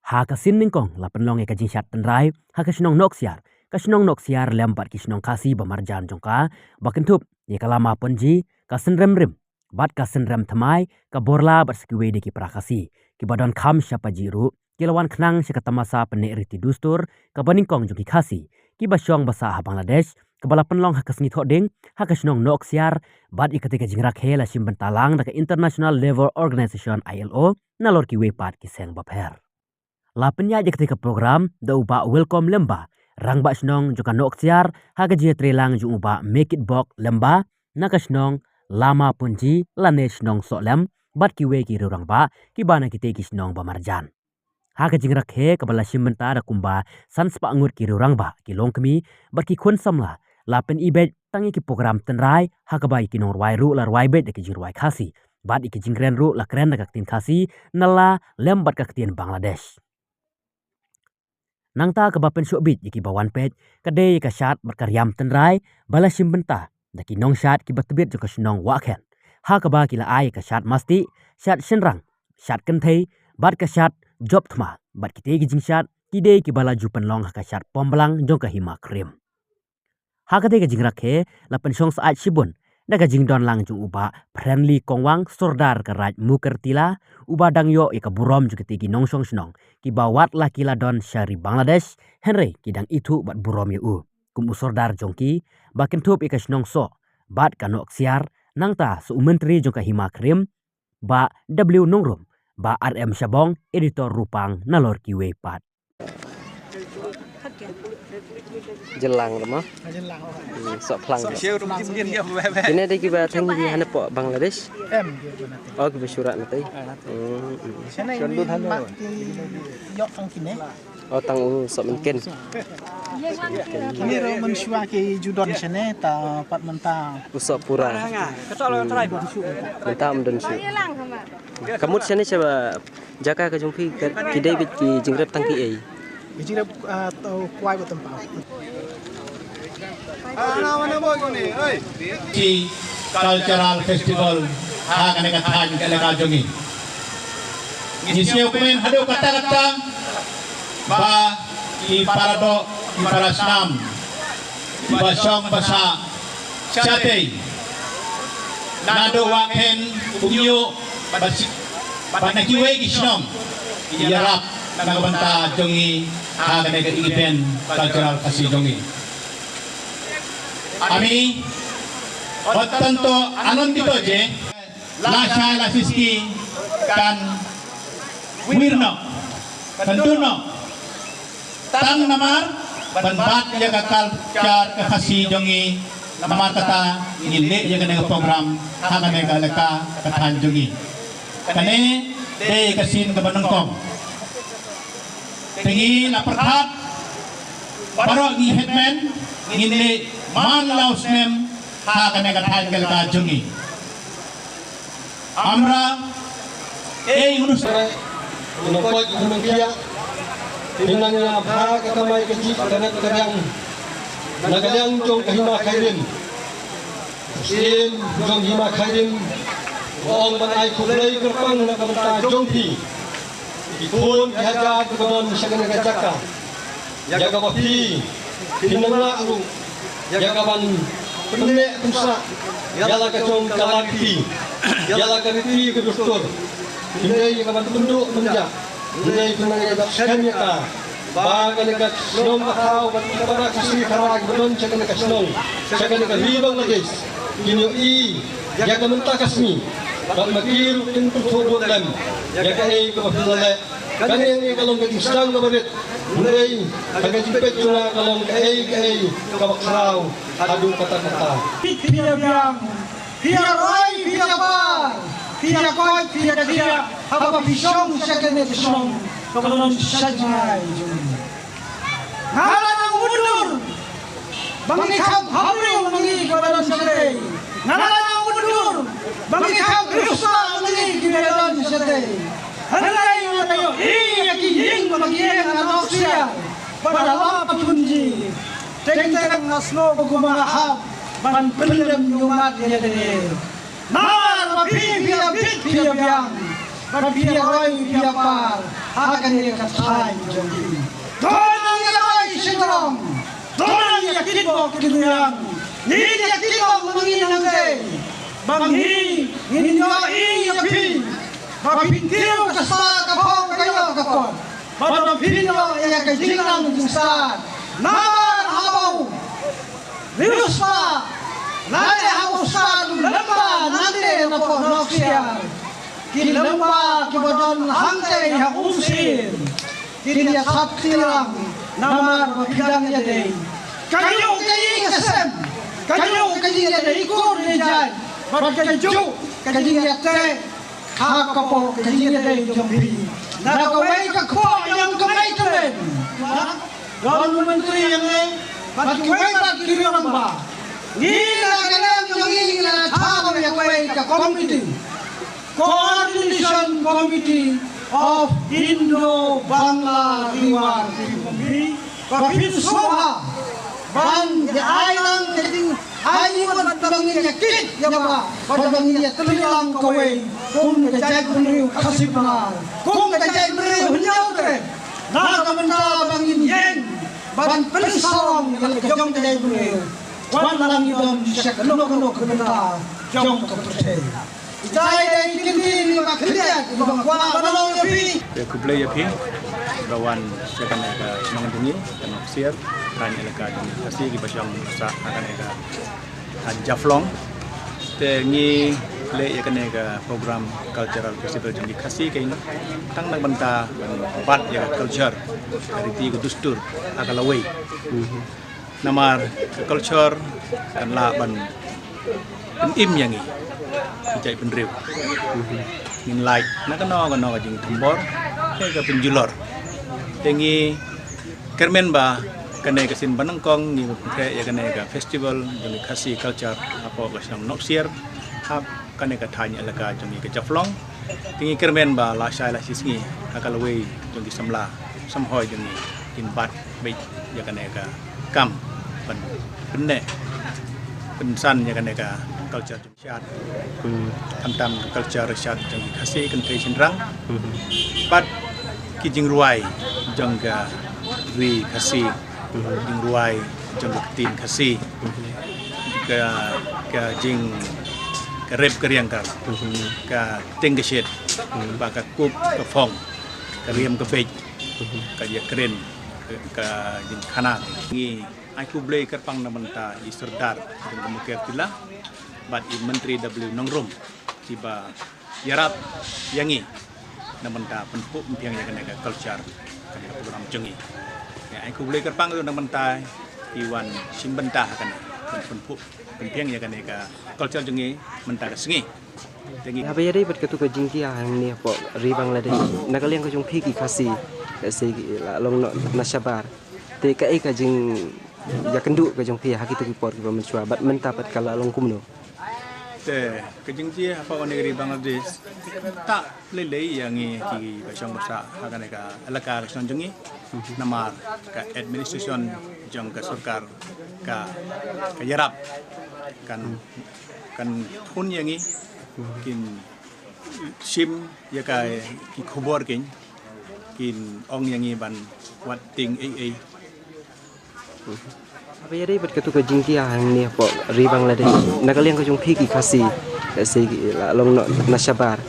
Ha ka sin ning kong la penlong e ka jing shat tenrai ha ka snong nok siar ka snong nok siar lempat ki snong kasi bamarjan jongka bakin thup ye kalama ponji ka sin rem rem bat ka sin rem thamai ka borla bat skiwe de ki prakasi ki badon kham shapa jiru ki lawan khnang se ka tamasa pene riti dustur ka baning kong juki khasi ki basyong basa ha Bangladesh ka bala penlong ha ka sngi thoding ha ka snong nok siar bat ikate ka jingrak hela simban talang da ka International Labour Organization ILO nalor ki we pat ki seng bapher la penya je ketika program da uba welcome lemba rang ba snong joka nok siar ha ga je trelang ju uba make it bok lemba naka snong lama punji lane snong so lem bat ki we ki rang ba ki bana ki te ki snong ba marjan ha ga jingra khe ka bala simenta da kumba sanspa angur ki rang ba ki longkmi bat ki khun samla la pen ibet tangi ki program tenrai ha ga bai ki nor wai ru la wai bet de ki jirwai khasi bat ki jingren ru la kren da ka tin khasi nala lembat ka tin Bangladesh nangta ke bapen syobit yaki bawan pet kade ka syat berkaryam tenrai bala simbenta daki nong syat ki batbit jo ka snong wakhen ha ka ba ki la ai ka syat masti syat senrang syat kenthei bat ka syat job thma bat ki te gi jing syat ki de ki bala ju penlong ha ka syat pombalang jong ka hima krim ha ka te ka jing rakhe la pen song saat sibun daga jing don lang ju uba friendly kongwang sordar ka raj mukertila uba dangyo ika burom ju ketigi nongsong snong ki bawat la kila don syari Bangladesh Henry kidang itu bat burom yu kum usordar jongki bakin thup ika snong so bat kanok siar nangta su menteri jongka hima krim ba W nongrum ba RM Syabong editor Rupang nalor ki we pat jelang rumah sok pelang ini ada kita tanggi di mana po Bangladesh oh kita surat nanti oh tang sok mungkin ini mensyua ke judon sene ta pat mentang usok pura mentang dan su kamu sini coba jaga ke jumpi kidai ki jingrep tangki ai bijira atau kuai betul pak. Di cultural festival hagan ka than ka leka jongi. Isio kumen hado kata-kata ba i parado i parasnam ba syong basa chate nado wakhen kumyo banakiwe kisnom yarap nagabanta jongi hagan ka event cultural kasi jongi আমি অত্যন্ত আনন্দিত যে লাশা লাসিসকি kan wirno tentuno tang namar banbat ya kakal car kasih jongi namar kata ngile ya dengan program hanga mega leka katan jongi kane de kasin ke banengkom tingi la perhat baro ngi headman ngile man lausnem hakan katan kelka jongi আমরা এই অনুষ্ঠানে menopot menungkia dinanya bhara katamai keji kadang jong kahima khairin sim jong hima khairin ong banai kulai kerpang na kabanta jongpi ikun haja kebon sagana gajaka jaga bapi dinana alu jaga ban penne pusa yala kacong kalakti yala kaniti kedustur ini yang kawan tunduk menjak ini kena kita sekali ka bagan kita senong kau pada kasih karak belum cakap kita senong cakap kita ribang lagi ini yang kita minta kasih bak makir pintu tubuh dan yang kita kebetulan kan ini kalau kita sedang kebetulan mulai agak jepit cuma kalau kita kebakarau adu kata-kata Pia oi, pia bar, pia koi, pia dia, apa pisong sakene pisong, kalau sajai. Ngala nang mundur, bangi kau habri bangi kalau sakene. Ngala nang mundur, bangi kau rusa bangi kalau sakene. Halai yo, iya ki ying bangi nang sia, pada apa punji, teng-teng aslo kumahap. Ban pelem nyumat dia dene. Mar ma phi biang bat biya roi biya par akan ni katai jompi donang ya roi singrong donang ya kitbo kinuyang ni ya kitbo mangin nangke banghi ninyo ya pi bapintiu kasa kapong kayo kapon bapinyo ya kajinang jingsan namar habau Virusma nade hausa lamba nade napo noksiar kin lamba kibodon hangte ha umsin kin ya saptirang namar bidang ya dei kayo kasem kayo ya dei ikur ni jai bat kayu ya te ha kapo ya dei jombi na kawai ka ko yang kamai tulen Lawan menteri yang bat kawai bat kiri lamba Nila kalam yung ila tawag ya kawai ka committee Coordination Committee of Indo-Bangla Riwar Kapit Soha Ban di ayang keting ayun tabangin yakit yaba tabangin ya telang kawai kung kajay benriu kasibnar kung kajay benriu hunyautre na kamenta bangin yen ban pelisarong jong kajay benriu wan lang idon siya kano kamenta jong kapute Jai dai kini ni makliat bang kwa balong yapi Kublai yapi rawan sekan ka mengendungi dan siar kan elaka kasih di basyang sa akan eka jaflong te ngi le yakan eka program cultural festival jeng kasih kain tang nang banta bat ya culture dari ti dustur akalawai namar culture kan la ban im yangi Jai penriu, min like, nak kena jing tembor, ke penjulor, tengi kermen ba, kena kesin banangkong ni ke ya kena ke festival jeng kasih culture apa kesam noksier, hap kena ke tanya laka jeng ke jaflong, tengi kermen ba la syai la sisngi, akalawai jeng samla, samhoi jeng inbat baik ya kena ke kam, penne, pensan ya kena ke culture syat antam culture syat jeng kasih kentai senrang pat kijing ruai jeng ga ri kasih jeng ruai jeng tin kasih ga jing ga rep keriangkar ga tenggesit baka kup ke fong ga riam ke bej ga dia keren ga jing kanak ngi ai kublai kerpang namenta di serdar jeng kemukir tila bat i menteri W Nongrum tiba yarap yangi namenta penpu empiang yang kena culture kena program jengi ya aku boleh kerpang tu namenta iwan simbentah kena penpu empiang yang kena culture jengi menta kesengi tengi apa yari bat ketu ke jingkia hang ni po ri Bangladesh nakaliang ko jung phiki khasi se long no nasabar te ka ka jing ya kendu ke jung phi ha kitu report ke menchua bat menta bat kala long kumno kejengji apa negeri Bangladesh tak lelei yang di basyang besar akan eka elaka kesan jengi namar ke administration jeng ke surkar ke yarap kan pun yangi kin sim ya kai ki khobor kin ong yangi ban wat ting apa yari bat ketu ke jingkia hang ni po ri Bangladesh nakaliang ko jung phiki khasi se long no nasabar